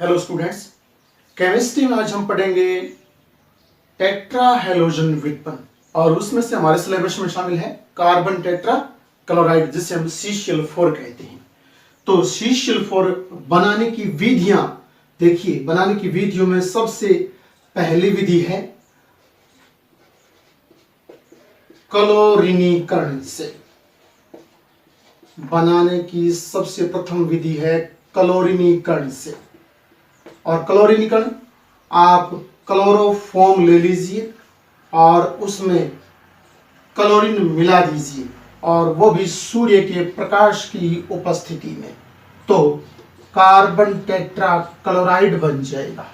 Hello students, chemistry में आज हम पढ़ेंगे टेट्रा हैलोजन व्युत्पन्न और उसमें से हमारे सिलेबस में शामिल है कार्बन टेट्रा क्लोराइड जिसे हम CCl4 कहते हैं। तो CCl4 बनाने की विधियां देखिए, बनाने की विधियों में सबसे पहली विधि है क्लोरीनीकरण से। बनाने की सबसे प्रथम विधि है क्लोरीनीकरण से। और क्लोरीनीकरण, आप क्लोरोफॉर्म ले लीजिए और उसमें क्लोरीन मिला दीजिए और वो भी सूर्य के प्रकाश की उपस्थिति में, तो कार्बन टेट्रा क्लोराइड बन जाएगा।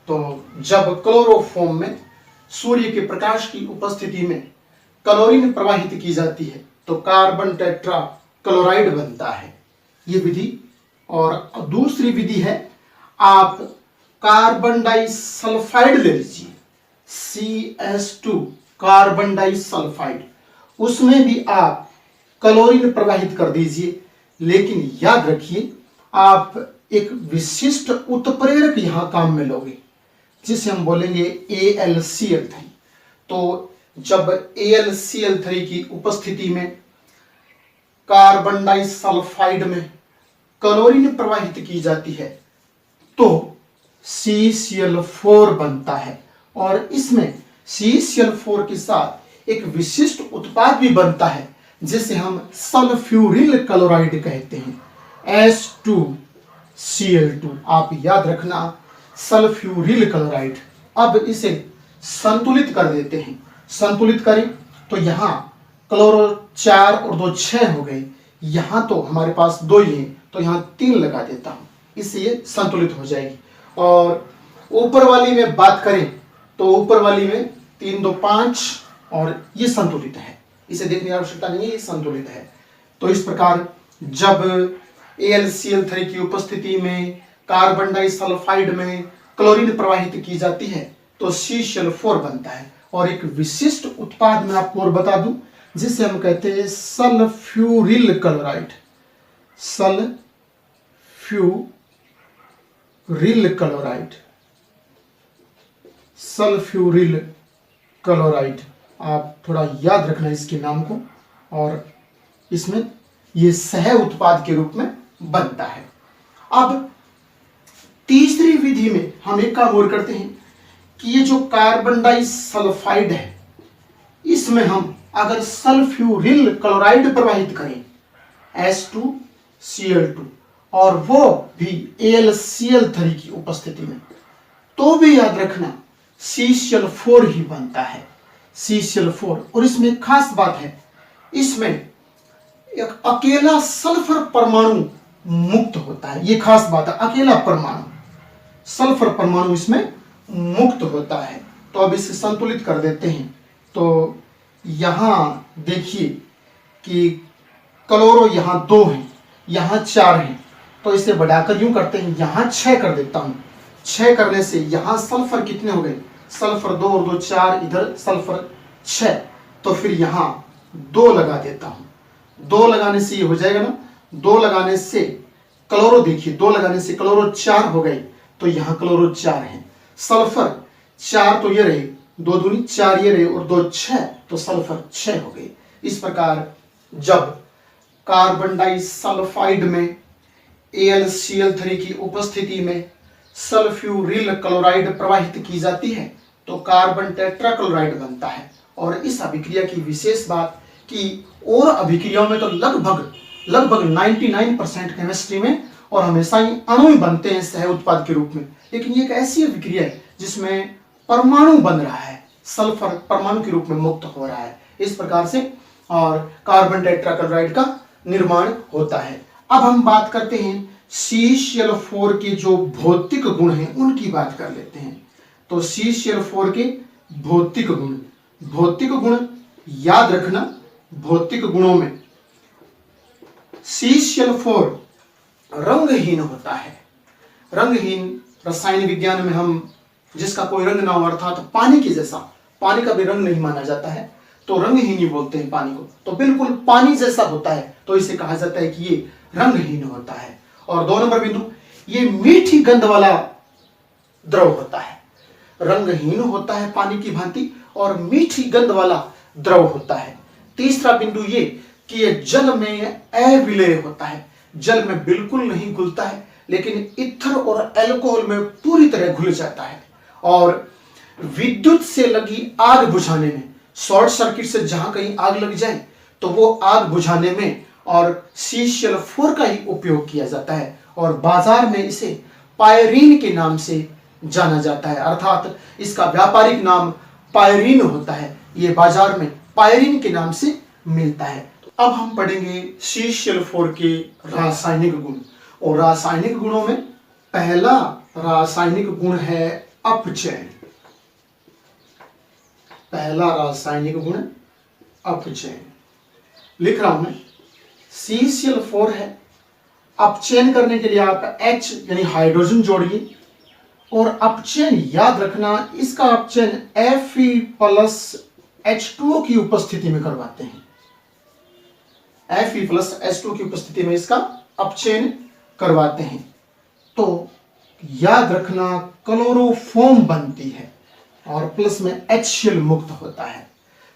तो जब क्लोरोफॉर्म में सूर्य के प्रकाश की उपस्थिति में क्लोरीन प्रवाहित की जाती है तो कार्बन टेट्रा क्लोराइड बनता है, ये विधि। और दूसरी विधि है, आप कार्बन डाइसल्फाइड ले लीजिए, CS2 कार्बन डाइसल्फाइड, उसमें भी आप क्लोरीन प्रवाहित कर दीजिए। लेकिन याद रखिए, आप एक विशिष्ट उत्प्रेरक यहां काम में लोगे जिसे हम बोलेंगे AlCl3। तो जब AlCl3 की उपस्थिति में कार्बन डाइसल्फाइड में क्लोरीन प्रवाहित की जाती है तो CCl4 बनता है। और इसमें CCl4 के साथ एक विशिष्ट उत्पाद भी बनता है जिसे हम सल्फ्यूरिल क्लोराइड कहते हैं, S2Cl2। आप याद रखना, सल्फ्यूरिल क्लोराइड। अब इसे संतुलित कर देते हैं। संतुलित करें तो यहाँ क्लोरो 4 और 2 6 हो गए। यहाँ तो हमारे पास 2 ही हैं तो यहाँ 3 लगा देता हूं, इससे ये संतुलित हो जाएगी। और ऊपर वाली में बात करें तो ऊपर वाली में 3 2 5 और ये संतुलित है, इसे देखने की आवश्यकता नहीं है, ये संतुलित है। तो इस प्रकार जब AlCl3 की उपस्थिति में कार्बन डाइसल्फाइड में क्लोरीन प्रवाहित की जाती है तो CCl4 बनता है। और एक विशिष्ट उत्पाद में आपको और बता दूं जिसे हम कहते हैं sulphuryl chloride. Sulphuryl chloride, sulphuryl chloride, आप थोड़ा याद रखना इसके नाम को। और इसमें ये सह उत्पाद के रूप में बनता है। अब तीसरी विधि में हम एक काम और करते हैं कि ये जो कार्बन डाइसल्फाइड है इसमें हम अगर सल्फ्यूरिल क्लोराइड प्रवाहित करें S2Cl2 और वो भी AlCl3 की उपस्थिति में, तो भी याद रखना CCl4 ही बनता है, CCl4। और इसमें एक खास बात है, इसमें एक अकेला सल्फर परमाणु मुक्त होता है। ये खास बात है, अकेला परमाणु, सल्फर परमाणु इसमें मुक्त होता है। तो अब इसे संतुलित कर देते हैं। तो यहां देखिए कि क्लोरो यहां 2 है, यहां 4 है, तो इसे बढ़ाकर यूं करते हैं, यहां 6 कर देता हूं। 6 करने से यहां सल्फर कितने हो गए, सल्फर 2 और 2 4, इधर सल्फर 6, तो फिर यहां 2 लगा देता हूं। 2 लगाने से ये हो जाएगा ना, 2 लगाने से क्लोरो, देखिए 2 लगाने से क्लोरो 4 हो गए, तो यहां क्लोरो 4 है। सल्फर 4 तो ये रहे, 2 दूनी 4 ये रहे और 2 6, तो सल्फर 6 हो गए। इस प्रकार जब कार्बन डाइसल्फाइड में AlCl3 की उपस्थिति में सल्फ्यूरिल क्लोराइड प्रवाहित की जाती है तो कार्बन टेट्रा क्लोराइड बनता है। और इस अभिक्रिया की विशेष बात कि और अभिक्रियाओं में तो लगभग 99% केमिस्ट्री में और हमेशा ही अणु बनते हैं सह उत्पाद के रूप में, लेकिन ये एक ऐसी अभिक्रिया है जिसमें परमाणु बन रहा है, सल्फर परमाणु के रूप में मुक्त हो रहा है। इस प्रकार से और कार्बन टेट्रा क्लोराइड का निर्माण होता है। अब हम बात करते हैं CCl4 के जो भौतिक गुण हैं उनकी बात कर लेते हैं। तो CCl4 के भौतिक गुण याद रखना। भौतिक गुणों में CCl4 रंगहीन होता है। रंगहीन रसायन विज्ञान में हम जिसका कोई रंग ना हो, अर्थात पानी के जैसा, पानी का भी रंग नहीं माना जाता है, तो रंगहीन ही बोलते हैं पानी को। तो बिल्कुल पानी जैसा होता है, तो इसे कहा जाता है कि ये रंगहीन होता है। और 2 नंबर बिंदु, ये मीठी गंध वाला द्रव होता है, रंगहीन होता है पानी की भांति और मीठी गंध वाला द्रव होता है। तीसरा बिंदु ये कि ये जल में अविलेय होता है, जल में बिल्कुल नहीं घुलता है, लेकिन ईथर और अल्कोहल में पूरी तरह घुल जाता है। और विद्युत से लगी आग बुझाने में, शॉर्ट सर्किट से जहां कहीं आग लग जाए तो वो आग बुझाने में और CCl4 का ही उपयोग किया जाता है और बाजार में इसे पायरीन के नाम से जाना जाता है, अर्थात इसका व्यापारिक नाम पायरीन होता है। ये बाजार में पायरीन के नाम से मिलता है। अब हम पढ़ेंगे CCl4 के रासायनिक गुण, और रासायनिक गुणों में पहला रासायनिक गुण है अपचयन। पहला रासायनिक गुण अपचयन, लिख रहा हूं मैं। CCl4 है, अपचयन करने के लिए आप H यानी हाइड्रोजन जोड़िए, और अपचयन याद रखना, इसका अपचयन Fe+H2O की उपस्थिति में करवाते हैं। Fe+H2O की उपस्थिति में इसका अपचयन करवाते हैं। तो याद रखना क्लोरोफॉर्म बनती है और प्लस में HCl मुक्त होता है।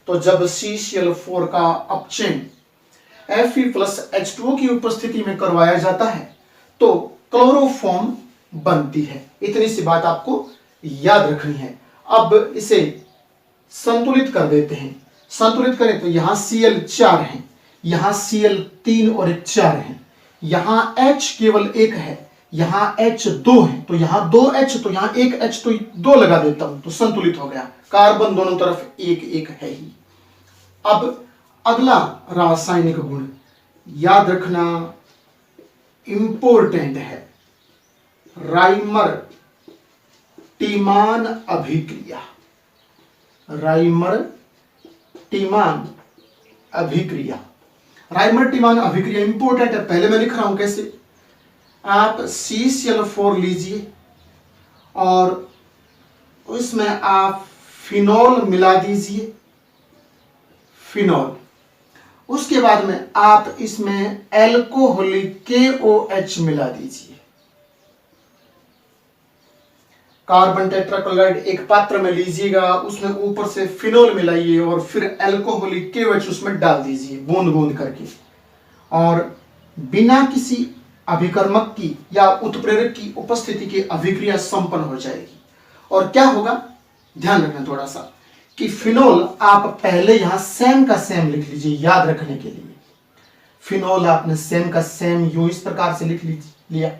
तो जब CCl4 का अपचयन Fe+H2O की उपस्थिति में करवाया जाता है तो क्लोरोफॉर्म बनती है। इतनी सी बात आपको याद रखनी है। अब इसे संतुलित कर देते हैं। संतुलित करें तो यहां Cl4 है, यहां Cl3 और एक 4 है, यहां H केवल एक है, यहां H 2 है, तो यहां 2H, तो यहां 1H, तो 2 लगा देता हूं तो संतुलित हो गया। कार्बन दोनों तरफ एक एक है ही। अब अगला रासायनिक गुण याद रखना इंपॉर्टेंट है, राइमर टीमान अभिक्रिया। राइमर टीमान अभिक्रिया, राइमर टीमान अभिक्रिया इंपॉर्टेंट है। पहले मैं लिख रहा हूं कैसे। आप CCl4 लीजिए और उसमें आप फिनॉल मिला दीजिए, फिनॉल। उसके बाद में आप इसमें एल्कोहलिक KOH मिला दीजिए। कार्बन टेट्राक्लोराइड एक पात्र में लीजिएगा, उसमें ऊपर से फिनॉल मिलाइए और फिर एल्कोहलिक KOH उसमें डाल दीजिए बूंद बूंद करके, और बिना किसी अभिकर्मक की या उत्प्रेरक की उपस्थिति की अभिक्रिया संपन्न हो जाएगी। और क्या होगा, ध्यान रखना थोड़ा सा कि फिनॉल आप पहले यहां सेम का सेम लिख लीजिए याद रखने के लिए। फिनॉल आपने सेम का सेम यूं इस प्रकार से लिख लिया।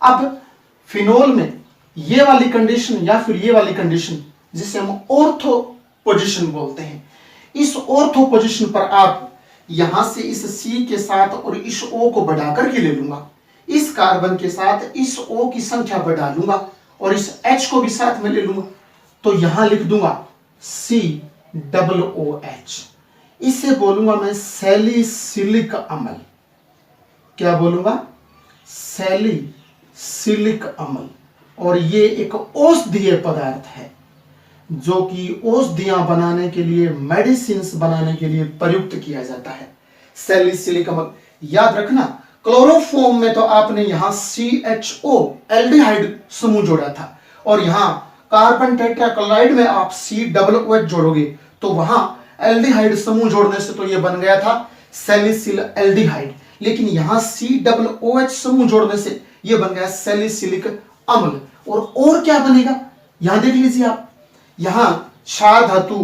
अब फिनॉल में ये वाली कंडीशन या फिर ये वाली कंडीशन जिसे हम ऑर्थो पोजीशन बोलते हैं, इस ऑर्थो पोजीशन पर आप यहां से इस C के साथ और इस O को बढ़ा करके ले लूंगा, इस कार्बन के साथ इस O की संख्या बढ़ा लूंगा और इस H को भी साथ में ले लूंगा, तो यहां लिख दूंगा COOH। इसे बोलूंगा मैं सैलिसिलिक अम्ल। क्या बोलूंगा, सैलिसिलिक अम्ल। और ये एक औषधीय पदार्थ है जो कि औषधियां बनाने के लिए, मेडिसिन बनाने के लिए प्रयुक्त किया जाता है, सैलिसिलिक अम्ल। याद रखना क्लोरोफॉर्म में तो आपने यहां CHO एल्डिहाइड समूह जोड़ा था और यहां कार्बन टेट्राक्लोराइड में आप COOH जोड़ोगे तो वहां एल्डिहाइड समूह जोड़ने से तो ये बन गया था सैलिसिल एल्डिहाइड, लेकिन यहां COOH समूह जोड़ने से ये बन गया सैलिसिलिक अम्ल। और क्या बनेगा यहां देख लीजिए आप, यहां क्षार धातु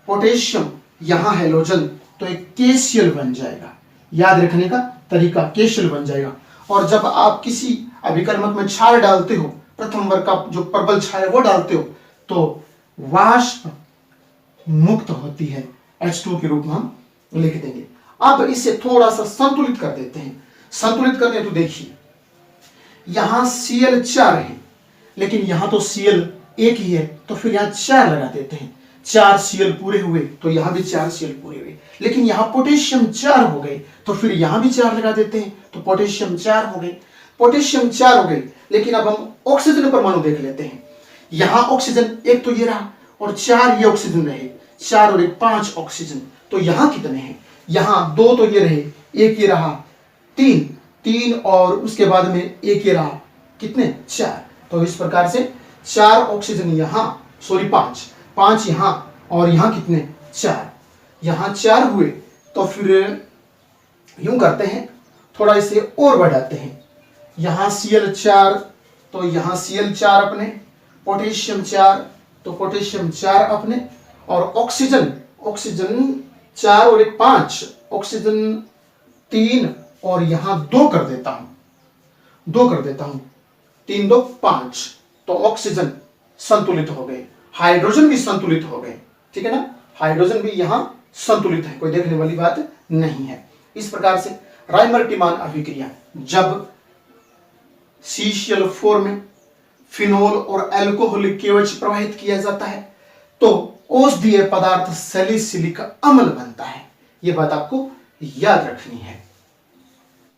पोटेशियम, यहां हैलोजन, तो एक केशियल बन जाएगा। याद रखने का तरीका, केशियल बन जाएगा। और जब आप किसी अभिकर्मक में क्षार डालते हो, प्रथम वर्ग का जो प्रबल क्षार है वो डालते हो, तो वाष्प मुक्त होती है, H2 के रूप में हम लिख देंगे। अब इसे थोड़ा सा संतुलित कर देते हैं। संतुलित करने तो देखिए यहां Cl4 है, लेकिन यहां तो Cl एक ही है, तो फिर यहां 4 लगा देते हैं। 4 Cl पूरे हुए तो यहां भी 4 Cl पूरे हुए, लेकिन यहां पोटेशियम 4 हो गए तो फिर यहां भी 4 लगा देते हैं, तो पोटेशियम 4 हो गए। पोटेशियम 4 हो गए, लेकिन अब हम ऑक्सीजन परमाणु देख लेते हैं। यहां ऑक्सीजन एक तो ये रहा और 4 ये ऑक्सीजन रहे, 4 और 1 5 ऑक्सीजन। तो यहां कितने हैं, यहां 2 तो ये रहे, एक ये रहा, 3 और उसके बाद में एक ये रहा, कितने 4। तो इस प्रकार से 4 ऑक्सीजन यहाँ, सॉरी 5 यहाँ और यहाँ कितने 4, यहाँ 4 हुए। तो फिर यूं करते हैं, थोड़ा इसे और बढ़ाते हैं, यहाँ Cl4 तो यहाँ Cl4 अपने, पोटेशियम 4 तो पोटेशियम 4 अपने, और ऑक्सीजन 4 और 1 5, ऑक्सीजन 3 और यहाँ 2 कर देता हूं, 3 2 5। तो ऑक्सीजन संतुलित हो गए, हाइड्रोजन भी संतुलित हो गए, ठीक है ना, हाइड्रोजन भी यहाँ संतुलित है, कोई देखने वाली बात नहीं है। इस प्रकार से रायमर्टिमान अभिक्रिया, जब CCl4 में फिनोल और अल्कोहलिक केवच प्रवाहित किया जाता है तो औषधीय पदार्थ सैलिसिलिक अम्ल बनता है। यह बात आपको याद रखनी है।